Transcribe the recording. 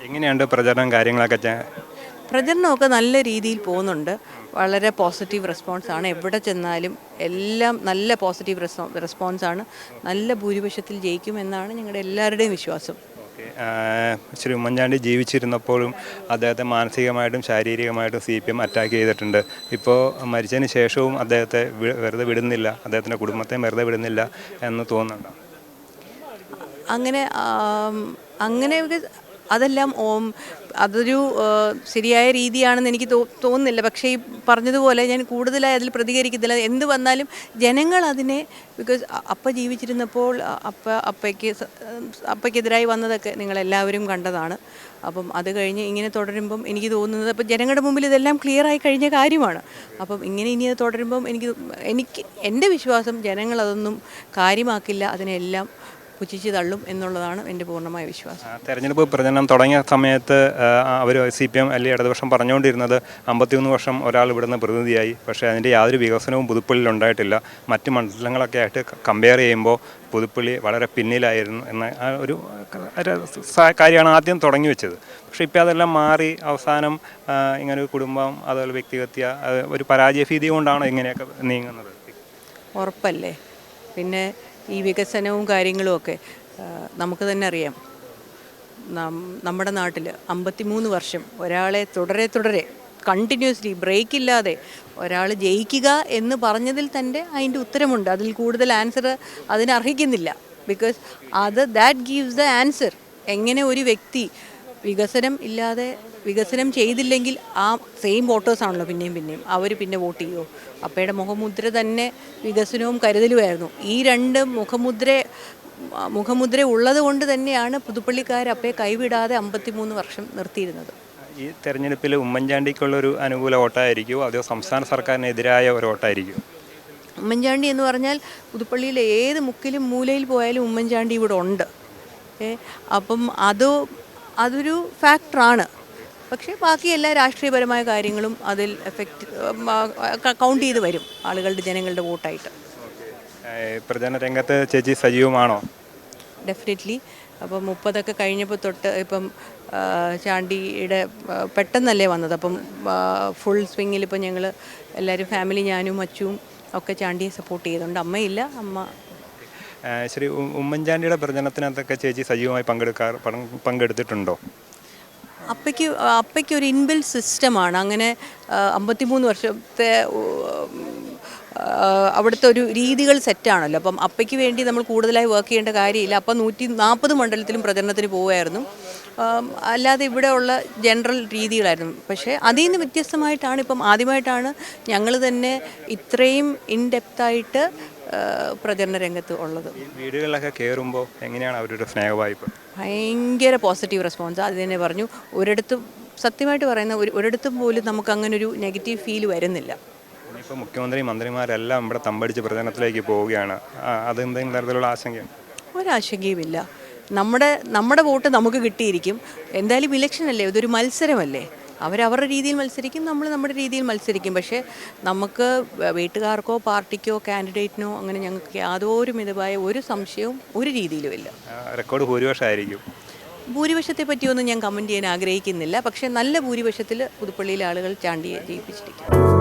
എങ്ങനെയുണ്ട് പ്രചരണം കാര്യങ്ങളൊക്കെ? പ്രചരണമൊക്കെ നല്ല രീതിയിൽ പോകുന്നുണ്ട്. വളരെ പോസിറ്റീവ് റെസ്പോൺസാണ്. എവിടെ ചെന്നാലും എല്ലാം നല്ല പോസിറ്റീവ് റെസ്പോൺസാണ്. നല്ല ഭൂരിപക്ഷത്തിൽ ജയിക്കുമെന്നാണ് ഞങ്ങളുടെ എല്ലാവരുടെയും വിശ്വാസം. ശ്രീ ഉമ്മൻചാണ്ടി ജീവിച്ചിരുന്നപ്പോഴും അദ്ദേഹത്തെ മാനസികമായിട്ടും ശാരീരികമായിട്ടും CPM അറ്റാക്ക് ചെയ്തിട്ടുണ്ട്. ഇപ്പോൾ മരിച്ചതിന് ശേഷവും അദ്ദേഹത്തെ വെറുതെ വിടുന്നില്ല, അദ്ദേഹത്തിൻ്റെ കുടുംബത്തെ വെറുതെ വിടുന്നില്ല എന്ന് തോന്നുന്നുണ്ടോ? അങ്ങനെ അങ്ങനെ അതെല്ലാം അതൊരു ശരിയായ രീതിയാണെന്ന് എനിക്ക് തോന്നുന്നില്ല. പക്ഷേ ഈ പറഞ്ഞതുപോലെ ഞാൻ കൂടുതലായി അതിൽ പ്രതികരിക്കുന്നില്ല. എന്ത് വന്നാലും ജനങ്ങൾ അതിനെ ബിക്കോസ് അപ്പ ജീവിച്ചിരുന്നപ്പോൾ അപ്പയ്ക്കെതിരായി വന്നതൊക്കെ നിങ്ങളെല്ലാവരും കണ്ടതാണ്. അപ്പം അത് കഴിഞ്ഞ് ഇങ്ങനെ തുടരുമ്പം എനിക്ക് തോന്നുന്നത് അപ്പം ജനങ്ങളുടെ മുമ്പിൽ ഇതെല്ലാം ക്ലിയറായി കഴിഞ്ഞ കാര്യമാണ്. അപ്പം ഇനി അത് തുടരുമ്പം എനിക്ക് എൻ്റെ വിശ്വാസം ജനങ്ങളതൊന്നും കാര്യമാക്കില്ല, അതിനെല്ലാം പുച്ഛിച്ച് തള്ളും എന്നുള്ളതാണ് എൻ്റെ പൂർണ്ണമായ വിശ്വാസം. തെരഞ്ഞെടുപ്പ് പ്രചരണം തുടങ്ങിയ സമയത്ത് അവർ CPM അല്ലെങ്കിൽ ഇടതുപക്ഷം പറഞ്ഞുകൊണ്ടിരുന്നത് 51 വർഷം ഒരാൾ ഇവിടുന്ന് പ്രതിനിധിയായി, പക്ഷേ അതിൻ്റെ യാതൊരു വികസനവും പുതുപ്പള്ളിയിൽ ഉണ്ടായിട്ടില്ല. മറ്റ് മണ്ഡലങ്ങളൊക്കെ ആയിട്ട് കമ്പയർ ചെയ്യുമ്പോൾ പുതുപ്പള്ളി വളരെ പിന്നിലായിരുന്നു എന്ന ഒരു കാര്യമാണ് ആദ്യം തുടങ്ങി വെച്ചത്. പക്ഷേ ഇപ്പോൾ അതെല്ലാം മാറി അവസാനം ഇങ്ങനെ ഒരു കുടുംബം അതുപോലെ വ്യക്തിഗത ഒരു പരാജയഭീതി കൊണ്ടാണ് ഇങ്ങനെയൊക്കെ നീങ്ങുന്നത്. ഉറപ്പല്ലേ? പിന്നെ ഈ വികസനവും കാര്യങ്ങളുമൊക്കെ നമുക്ക് തന്നെ അറിയാം. നമ്മുടെ നാട്ടിൽ 53 വർഷം ഒരാളെ തുടരെ കണ്ടിന്യൂസ്ലി ബ്രേക്കില്ലാതെ ഒരാൾ ജയിക്കുക എന്ന് പറഞ്ഞതിൽ തന്നെ അതിൻ്റെ ഉത്തരമുണ്ട്. അതിൽ കൂടുതൽ ആൻസർ അതിനർഹിക്കുന്നില്ല. Because that gives the answer. എങ്ങനെ ഒരു വ്യക്തി വികസനം ചെയ്തില്ലെങ്കിൽ ആ സെയിം വോട്ടേഴ്സാണല്ലോ പിന്നെയും അവർ പിന്നെ വോട്ട് ചെയ്യുമോ? അപ്പയുടെ മുഖമുദ്ര തന്നെ വികസനവും കരുതലുമായിരുന്നു. ഈ രണ്ട് മുഖമുദ്ര ഉള്ളത് കൊണ്ട് തന്നെയാണ് പുതുപ്പള്ളിക്കാർ അപ്പയെ കൈവിടാതെ 53 വർഷം നിർത്തിയിരുന്നത്. ഈ തെരഞ്ഞെടുപ്പിൽ ഉമ്മൻചാണ്ടിക്കുള്ളൊരു അനുകൂല വോട്ടായിരിക്കുമോ അതോ സംസ്ഥാന സർക്കാരിനെതിരായ ഒരു വോട്ടായിരിക്കും? ഉമ്മൻചാണ്ടി എന്ന് പറഞ്ഞാൽ പുതുപ്പള്ളിയിലെ ഏത് മുക്കിലും മൂലയിൽ പോയാലും ഉമ്മൻചാണ്ടി ഇവിടെ ഉണ്ട്. അപ്പം അതൊരു ഫാക്ടറാണ്. പക്ഷേ ബാക്കി എല്ലാ രാഷ്ട്രീയപരമായ കാര്യങ്ങളും അതിൽ കൗണ്ട് ചെയ്ത് വരും ജനങ്ങളുടെ വോട്ടായിട്ട്. പ്രചരണ രംഗത്ത് ചേച്ചി സജീവമാണോ? ഡെഫിനറ്റ്ലി. അപ്പം 30 കഴിഞ്ഞപ്പോൾ തൊട്ട് ഇപ്പം ചാണ്ടിയുടെ പെട്ടെന്നല്ലേ വന്നത്. അപ്പം ഫുൾ സ്വിങ്ങിൽ ഇപ്പം ഞങ്ങൾ എല്ലാവരും ഫാമിലി, ഞാനും അച്ചുവും ഒക്കെ ചാണ്ടിയെ സപ്പോർട്ട് ചെയ്യുന്നുണ്ട്. അമ്മയില്ല, അമ്മ. ശരി, ഉമ്മൻചാണ്ടിയുടെ പ്രചരണത്തിനകത്തൊക്കെ ചേച്ചി സജീവമായി പങ്കെടുത്തിട്ടുണ്ടോ? അപ്പയ്ക്ക് ഒരു ഇൻബിൽ സിസ്റ്റമാണ്. അങ്ങനെ 53 വർഷത്തെ അവിടുത്തെ ഒരു രീതികൾ സെറ്റാണല്ലോ. അപ്പം അപ്പയ്ക്ക് വേണ്ടി നമ്മൾ കൂടുതലായി വർക്ക് ചെയ്യേണ്ട കാര്യമില്ല. അപ്പം 140 മണ്ഡലത്തിലും പ്രചരണത്തിന് പോവുമായിരുന്നു. അല്ലാതെ ഇവിടെ ഉള്ള ജനറൽ രീതികളായിരുന്നു. പക്ഷേ അതിൽ നിന്ന് വ്യത്യസ്തമായിട്ടാണ് ഇപ്പം ആദ്യമായിട്ടാണ് ഞങ്ങൾ തന്നെ ഇത്രയും ഇൻഡെപ്തായിട്ട് പ്രചരണ രംഗത്ത് ഉള്ളത്. വീടുകളിലൊക്കെ കയറുമ്പോൾ എങ്ങനെയാണ് അവരുടെ സ്നേഹവായ്പ? ഭയങ്കര പോസിറ്റീവ് റെസ്പോൺസ്. അത് തന്നെ പറഞ്ഞു. ഒരിടത്തും സത്യമായിട്ട് പറയുന്ന ഒരിടത്തും പോലും നമുക്ക് അങ്ങനൊരു നെഗറ്റീവ് ഫീൽ വരുന്നില്ല. ഇപ്പോൾ മുഖ്യമന്ത്രി മന്ത്രിമാരെല്ലാം ഇവിടെ തമ്പടിച്ച് പ്രചരണത്തിലേക്ക് പോവുകയാണ്. അതെന്തെങ്കിലും തരത്തിലുള്ള ആശങ്കയാണ്? ഒരാശങ്കയുമില്ല. നമ്മുടെ വോട്ട് നമുക്ക് കിട്ടിയിരിക്കും. എന്തായാലും ഇലക്ഷനല്ലേ, ഇതൊരു മത്സരമല്ലേ. അവരവരുടെ രീതിയിൽ മത്സരിക്കും, നമ്മൾ നമ്മുടെ രീതിയിൽ മത്സരിക്കും. പക്ഷേ നമുക്ക് വീട്ടുകാർക്കോ പാർട്ടിക്കോ കാൻഡിഡേറ്റിനോ അങ്ങനെ ഞങ്ങൾക്ക് യാതൊരു മിതമായ ഒരു സംശയവും ഒരു രീതിയിലും ഇല്ല. റെക്കോർഡ് ഭൂരിപക്ഷമായിരിക്കും. ഭൂരിപക്ഷത്തെ പറ്റിയൊന്നും ഞാൻ കമൻറ്റ് ചെയ്യാൻ ആഗ്രഹിക്കുന്നില്ല. പക്ഷേ നല്ല ഭൂരിപക്ഷത്തിൽ പുതുപ്പള്ളിയിലെ ആളുകൾ ചാണ്ടിയെ ജയിപ്പിച്ചിരിക്കും.